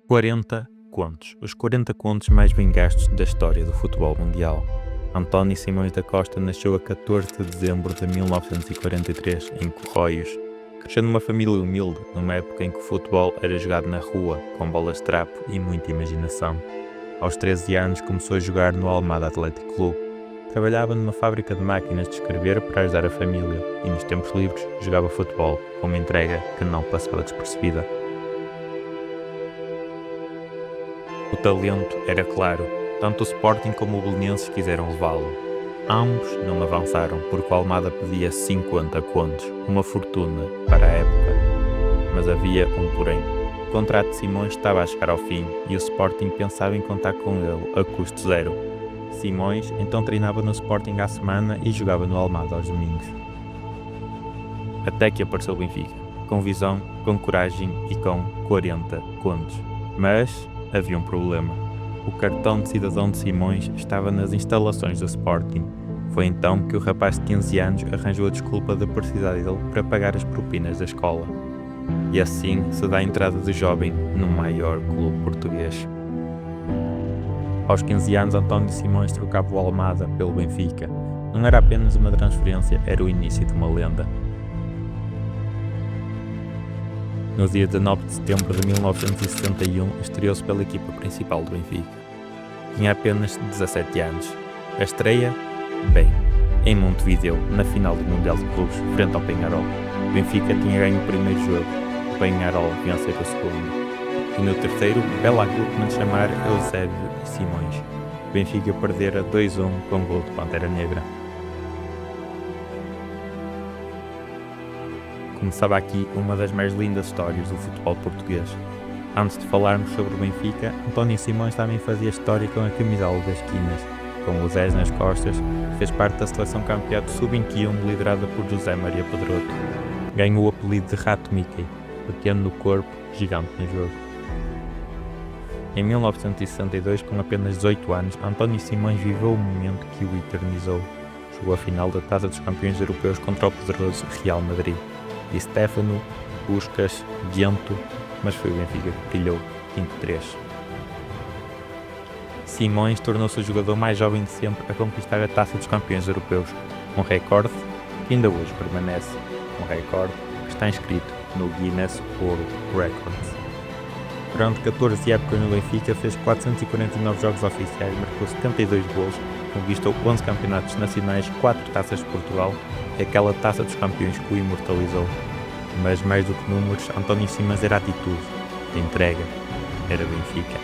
40 contos. Os 40 contos mais bem gastos da história do futebol mundial. António Simões da Costa nasceu a 14 de dezembro de 1943, em Corroios. Cresceu numa família humilde, numa época em que o futebol era jogado na rua, com bolas de trapo e muita imaginação. Aos 13 anos começou a jogar no Almada Atlético Clube. Trabalhava numa fábrica de máquinas de escrever para ajudar a família e nos tempos livres jogava futebol com uma entrega que não passava despercebida. O talento era claro, tanto o Sporting como o Belenenses quiseram levá-lo. Ambos não avançaram porque o Almada pedia 50 contos, uma fortuna para a época. Mas havia um porém. O contrato de Simões estava a chegar ao fim e o Sporting pensava em contar com ele a custo zero. Simões então treinava no Sporting à semana e jogava no Almada aos domingos. Até que apareceu o Benfica, com visão, com coragem e com 40 contos. Mas havia um problema. O cartão de cidadão de Simões estava nas instalações do Sporting. Foi então que o rapaz de 15 anos arranjou a desculpa de precisar dele para pagar as propinas da escola. E assim se dá a entrada do jovem no maior clube português. Aos 15 anos, António Simões trocava o Almada pelo Benfica. Não era apenas uma transferência, era o início de uma lenda. No dia 19 de setembro de 1961, estreou-se pela equipa principal do Benfica. Tinha apenas 17 anos. A estreia? Bem, em Montevideo, na final do Mundial de Clubes, frente ao Peñarol. O Benfica tinha ganho o primeiro jogo, o Peñarol vencer o segundo. E no terceiro, Bela Gutmann chamar Eusébio e Simões. O Benfica perdera 2-1 com gol de Pantera Negra. Começava aqui uma das mais lindas histórias do futebol português. Antes de falarmos sobre o Benfica, António Simões também fazia história com a camisola das esquinas. Com os 10 nas costas, fez parte da seleção campeã de Sub-21 liderada por José Maria Pedroto. Ganhou o apelido de Rato Mickey, pequeno no corpo, gigante no jogo. Em 1962, com apenas 18 anos, António Simões viveu o momento que o eternizou. Jogou a final da Taça dos Campeões Europeus contra o poderoso Real Madrid. Di Stéfano, Puskás, Gento, mas foi o Benfica que brilhou 5-3. Simões tornou-se o jogador mais jovem de sempre a conquistar a Taça dos Campeões Europeus, um recorde que ainda hoje permanece, um recorde que está inscrito no Guinness World Records. Durante 14 épocas no Benfica, fez 449 jogos oficiais, marcou 72 gols, conquistou 11 campeonatos nacionais, 4 taças de Portugal e aquela Taça dos Campeões que o imortalizou. Mas mais do que números, António Simões era atitude, entrega, era Benfica.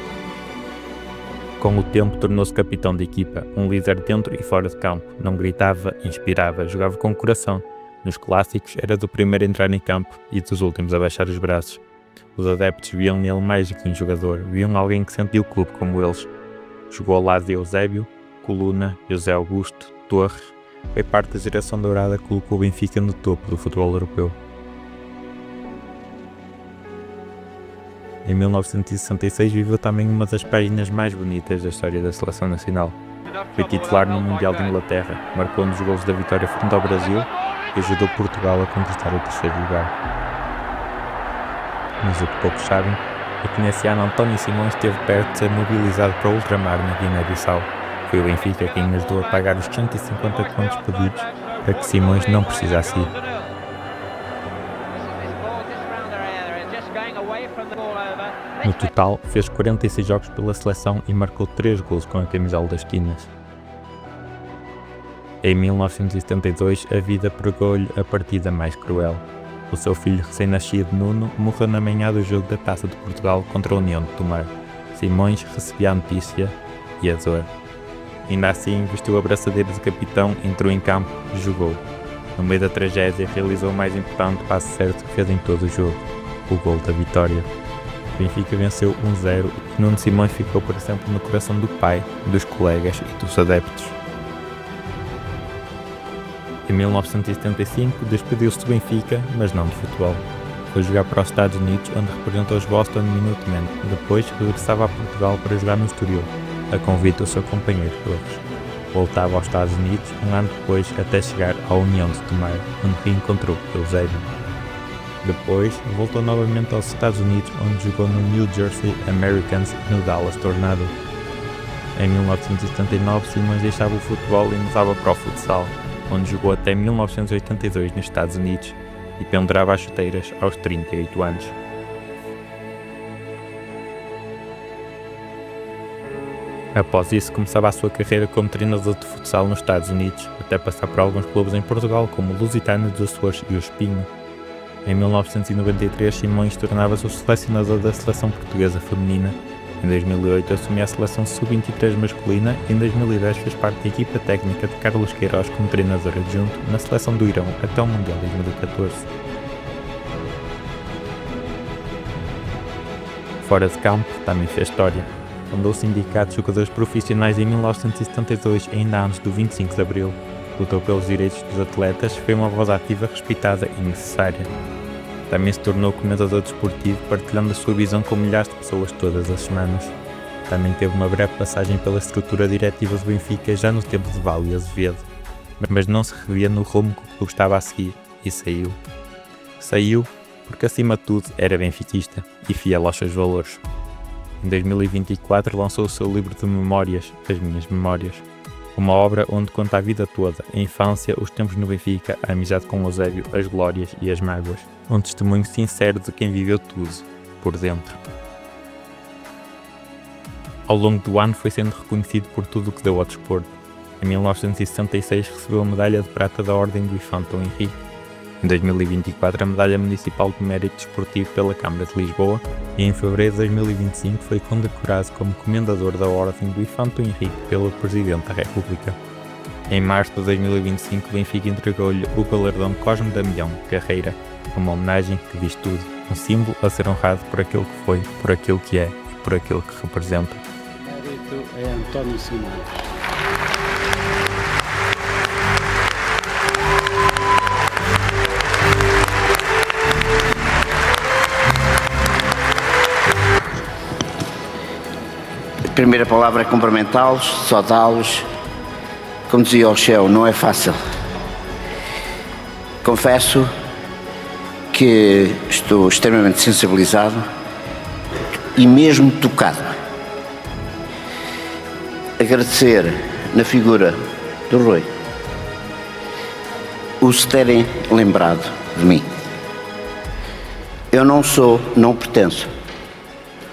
Com o tempo tornou-se capitão de equipa, um líder dentro e fora de campo, não gritava, inspirava, jogava com coração. Nos clássicos era do primeiro a entrar em campo e dos últimos a baixar os braços. Os adeptos viam nele mais do que um jogador, viam alguém que sentia o clube como eles. Jogou ao lado de Eusébio, Coluna, José Augusto, Torres. Foi parte da geração dourada que colocou o Benfica no topo do futebol europeu. Em 1966 viveu também uma das páginas mais bonitas da história da seleção nacional. Foi titular no Mundial de Inglaterra, marcou um dos gols da vitória frente ao Brasil e ajudou Portugal a conquistar o terceiro lugar. Mas o que poucos sabem é que nesse ano António Simões esteve perto de ser mobilizado para o ultramar na Guiné-Bissau. Foi o Benfica quem ajudou a pagar os 150 contos pedidos para que Simões não precisasse ir. No total, fez 46 jogos pela seleção e marcou 3 gols com a camisola das esquinas. Em 1972, a vida pregou-lhe a partida mais cruel. O seu filho recém-nascido, Nuno, morreu na manhã do jogo da Taça de Portugal contra a União de Tomar. Simões recebia a notícia e a dor. Ainda assim, vestiu a braçadeira de capitão, entrou em campo e jogou. No meio da tragédia, realizou o mais importante passo certo que fez em todo o jogo, o gol da vitória. O Benfica venceu 1-0 e Nuno Simões ficou para sempre no coração do pai, dos colegas e dos adeptos. Em 1975, despediu-se do Benfica, mas não de futebol. Foi jogar para os Estados Unidos, onde representou os Boston Minutemen. Depois, regressava a Portugal para jogar no Estoril, a convite do seu companheiro Torres. Voltava aos Estados Unidos um ano depois, até chegar à União de Tomar, onde reencontrou Eusébio. Depois, voltou novamente aos Estados Unidos, onde jogou no New Jersey Americans e no Dallas Tornado. Em 1979, Simões deixava o futebol e mudava para o futsal, onde jogou até 1982 nos Estados Unidos e pendurava as chuteiras aos 38 anos. Após isso, começava a sua carreira como treinador de futsal nos Estados Unidos, até passar por alguns clubes em Portugal, como o Lusitano dos Açores e o Espinho. Em 1993, Simões tornava-se o selecionador da seleção portuguesa feminina. Em 2008, assumia a seleção sub-23 masculina e em 2010 fez parte da equipa técnica de Carlos Queiroz como treinador adjunto na seleção do Irão até o Mundial 2014. Fora de campo, também fez história. Fundou o Sindicato de Jogadores Profissionais em 1972, ainda antes do 25 de Abril. Lutou pelos direitos dos atletas, foi uma voz ativa, respeitada e necessária. Também se tornou comentador desportivo, partilhando a sua visão com milhares de pessoas todas as semanas. Também teve uma breve passagem pela estrutura diretiva do Benfica já no tempo de Val e Azevedo, mas não se revia no rumo que o clube estava a seguir e saiu. Saiu porque acima de tudo era benfiquista e fiel aos seus valores. Em 2024 lançou o seu livro de memórias, As Minhas Memórias, uma obra onde conta a vida toda, a infância, os tempos no Benfica, a amizade com o Eusébio, as glórias e as mágoas. Um testemunho sincero de quem viveu tudo, por dentro. Ao longo do ano foi sendo reconhecido por tudo o que deu ao desporto. Em 1966 recebeu a medalha de prata da Ordem do Infante Dom Henrique. Em 2024 a medalha municipal de mérito desportivo pela Câmara de Lisboa e em fevereiro de 2025 foi condecorado como comendador da Ordem do Infante Dom Henrique pelo Presidente da República. Em março de 2025 o Benfica entregou-lhe o galardão Cosme Damião Carreira, uma homenagem que diz tudo, um símbolo a ser honrado por aquilo que foi, por aquilo que é e por aquilo que representa. O mérito é António Simões. A primeira palavra é cumprimentá-los, saudá-los. Como dizia o Shell, não é fácil. Confesso que estou extremamente sensibilizado e mesmo tocado. Agradecer na figura do Rui o se terem lembrado de mim. Eu não pertenço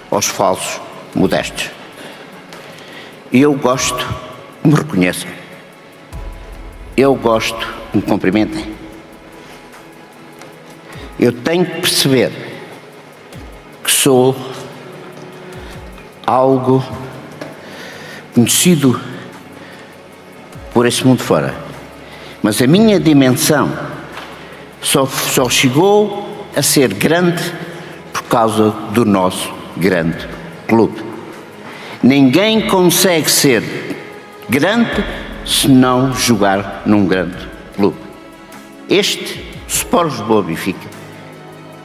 aos falsos modestos. Eu gosto que me reconheçam. Eu gosto que me cumprimentem. Eu tenho que perceber que sou algo conhecido por esse mundo fora. Mas a minha dimensão só chegou a ser grande por causa do nosso grande clube. Ninguém consegue ser grande se não jogar num grande clube. Este Sport Lisboa Benfica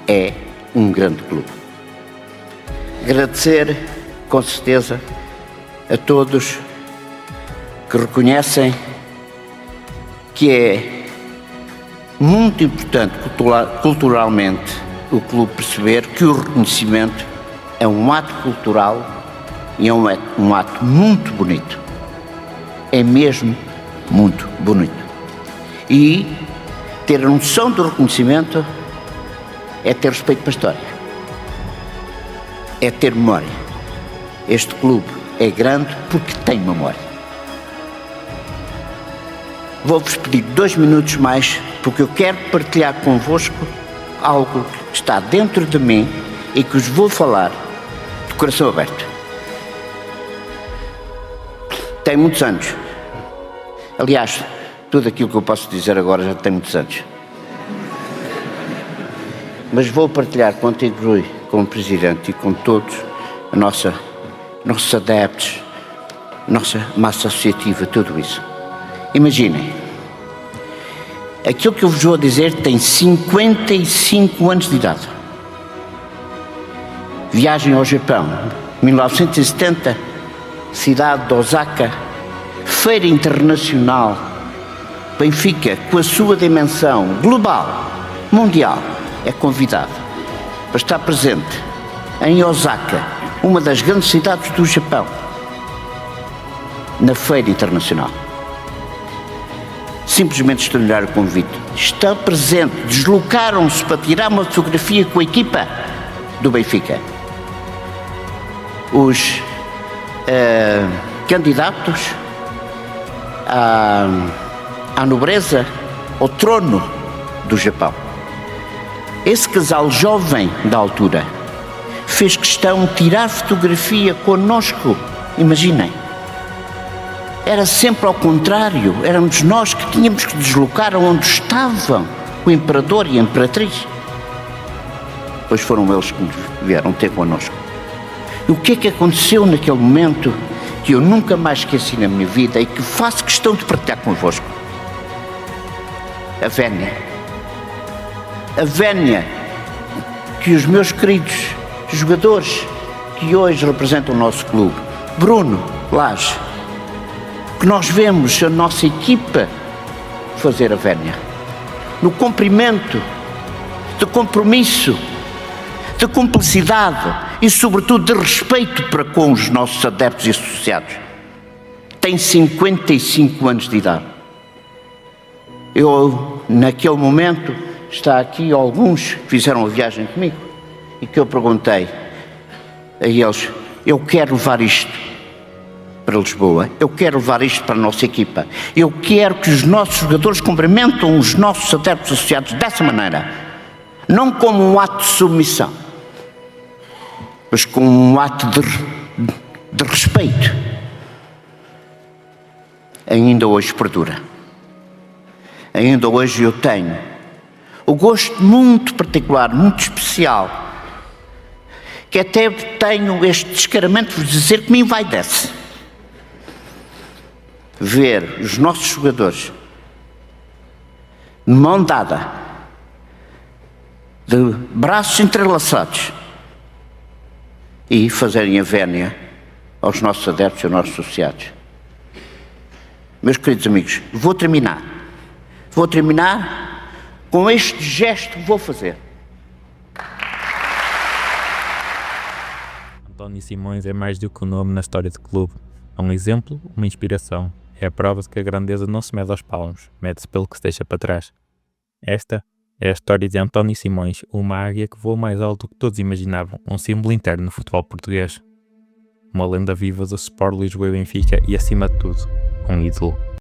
é um grande clube. Agradecer, com certeza, a todos que reconhecem que é muito importante culturalmente o clube perceber que o reconhecimento é um ato cultural e é um ato muito bonito. É mesmo muito bonito. E ter a noção do reconhecimento é ter respeito para a história. É ter memória. Este clube é grande porque tem memória. Vou-vos pedir 2 minutos mais porque eu quero partilhar convosco algo que está dentro de mim e que vos vou falar de coração aberto. Tem muitos anos. Aliás, tudo aquilo que eu posso dizer agora já tem muitos anos. Mas vou partilhar contigo, Rui, como Presidente e com todos nossos adeptos, nossa massa associativa, tudo isso. Imaginem, aquilo que eu vos vou dizer tem 55 anos de idade. Viagem ao Japão, 1970, cidade de Osaka, Feira Internacional, Benfica, com a sua dimensão global, mundial, é convidado para estar presente em Osaka, uma das grandes cidades do Japão, na Feira Internacional. Simplesmente extraordinário o convite. Está presente, deslocaram-se para tirar uma fotografia com a equipa do Benfica. Os candidatos à nobreza, ao trono do Japão. Esse casal jovem da altura fez questão de tirar fotografia connosco. Imaginem. Era sempre ao contrário, éramos nós que tínhamos que deslocar onde estavam o imperador e a imperatriz. Pois foram eles que vieram ter connosco. E o que é que aconteceu naquele momento que eu nunca mais esqueci na minha vida e que faço questão de partilhar convosco? A vénia. A vénia que os meus queridos jogadores que hoje representam o nosso clube, Bruno Lage, que nós vemos a nossa equipa fazer a vénia, no cumprimento de compromisso, de cumplicidade e, sobretudo, de respeito para com os nossos adeptos e associados. Tem 55 anos de idade. Eu, naquele momento, está aqui alguns que fizeram a viagem comigo e que eu perguntei a eles: eu quero levar isto para Lisboa, eu quero levar isto para a nossa equipa, eu quero que os nossos jogadores cumprimentam os nossos adeptos associados dessa maneira, não como um ato de submissão, mas como um ato de respeito. Ainda hoje perdura. Ainda hoje eu tenho o gosto muito particular, muito especial, que até tenho este descaramento de dizer que me envaidece ver os nossos jogadores de mão dada, de braços entrelaçados, e fazerem a vénia aos nossos adeptos e aos nossos associados. Meus queridos amigos, vou terminar com este gesto que vou fazer. António Simões é mais do que um nome na história do clube. É um exemplo, uma inspiração. É a prova de que a grandeza não se mede aos palmos, mede-se pelo que se deixa para trás. Esta é a história de António Simões, uma águia que voa mais alto do que todos imaginavam, um símbolo interno no futebol português. Uma lenda viva do Sport Lisboa e Benfica e, acima de tudo, um ídolo.